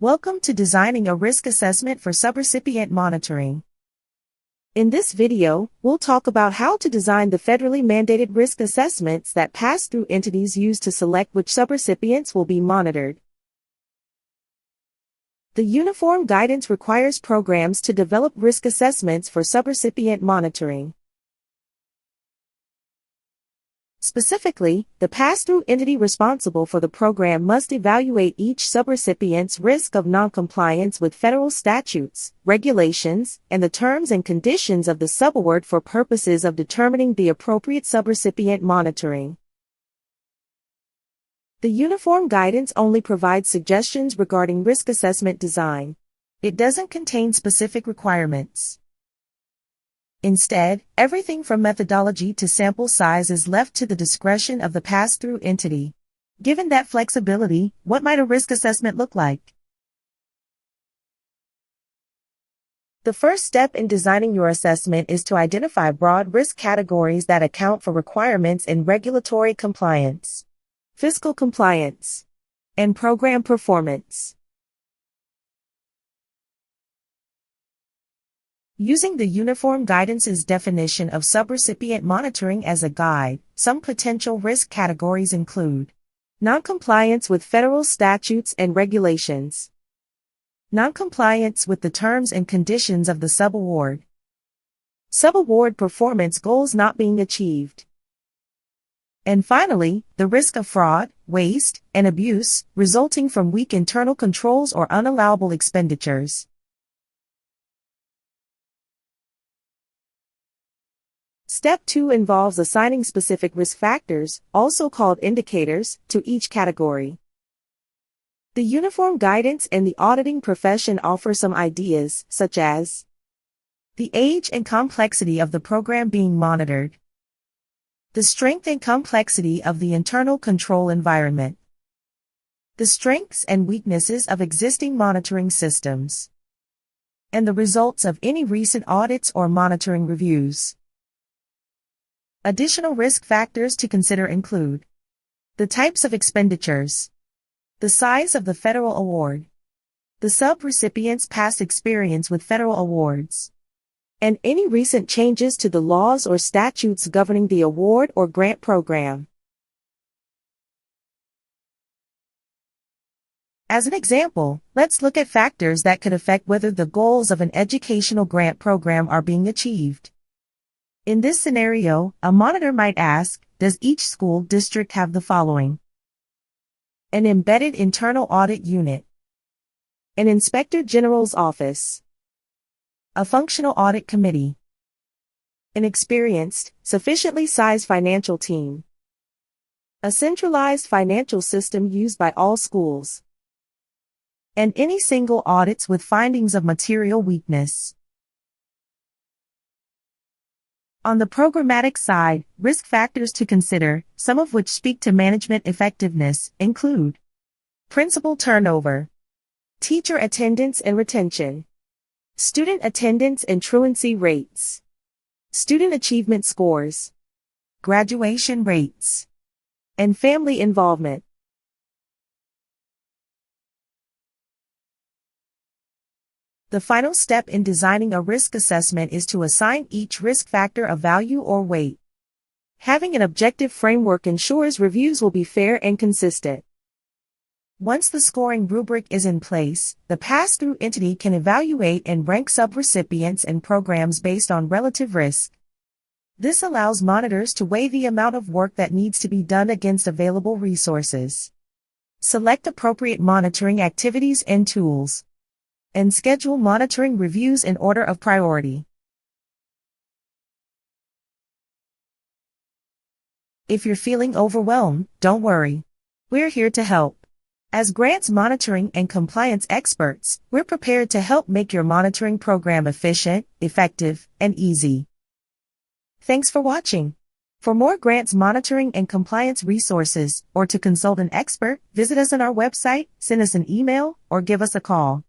Welcome to Designing a Risk Assessment for Subrecipient Monitoring. In this video, we'll talk about how to design the federally mandated risk assessments that pass-through entities use to select which subrecipients will be monitored. The uniform guidance requires programs to develop risk assessments for subrecipient monitoring. Specifically, the pass-through entity responsible for the program must evaluate each subrecipient's risk of noncompliance with federal statutes, regulations, and the terms and conditions of the subaward for purposes of determining the appropriate subrecipient monitoring. The uniform guidance only provides suggestions regarding risk assessment design. It doesn't contain specific requirements. Instead, everything from methodology to sample size is left to the discretion of the pass-through entity. Given that flexibility, what might a risk assessment look like? The first step in designing your assessment is to identify broad risk categories that account for requirements in regulatory compliance, fiscal compliance, and program performance. Using the Uniform Guidance's definition of subrecipient monitoring as a guide, some potential risk categories include noncompliance with federal statutes and regulations, noncompliance with the terms and conditions of the subaward, subaward performance goals not being achieved, and finally, the risk of fraud, waste, and abuse resulting from weak internal controls or unallowable expenditures. Step 2 involves assigning specific risk factors, also called indicators, to each category. The uniform guidance and the auditing profession offer some ideas, such as the age and complexity of the program being monitored, the strength and complexity of the internal control environment, the strengths and weaknesses of existing monitoring systems, and the results of any recent audits or monitoring reviews. Additional risk factors to consider include the types of expenditures, the size of the federal award, the subrecipient's past experience with federal awards, and any recent changes to the laws or statutes governing the award or grant program. As an example, let's look at factors that could affect whether the goals of an educational grant program are being achieved. In this scenario, a monitor might ask, does each school district have the following? An embedded internal audit unit, an inspector general's office, a functional audit committee, an experienced, sufficiently sized financial team, a centralized financial system used by all schools, and any single audits with findings of material weakness. On the programmatic side, risk factors to consider, some of which speak to management effectiveness, include principal turnover, teacher attendance and retention, student attendance and truancy rates, student achievement scores, graduation rates, and family involvement. The final step in designing a risk assessment is to assign each risk factor a value or weight. Having an objective framework ensures reviews will be fair and consistent. Once the scoring rubric is in place, the pass-through entity can evaluate and rank subrecipients and programs based on relative risk. This allows monitors to weigh the amount of work that needs to be done against available resources, select appropriate monitoring activities and tools, and schedule monitoring reviews in order of priority. If you're feeling overwhelmed, don't worry. We're here to help. As grants monitoring and compliance experts, we're prepared to help make your monitoring program efficient, effective, and easy. Thanks for watching. For more grants monitoring and compliance resources, or to consult an expert, visit us on our website, send us an email, or give us a call.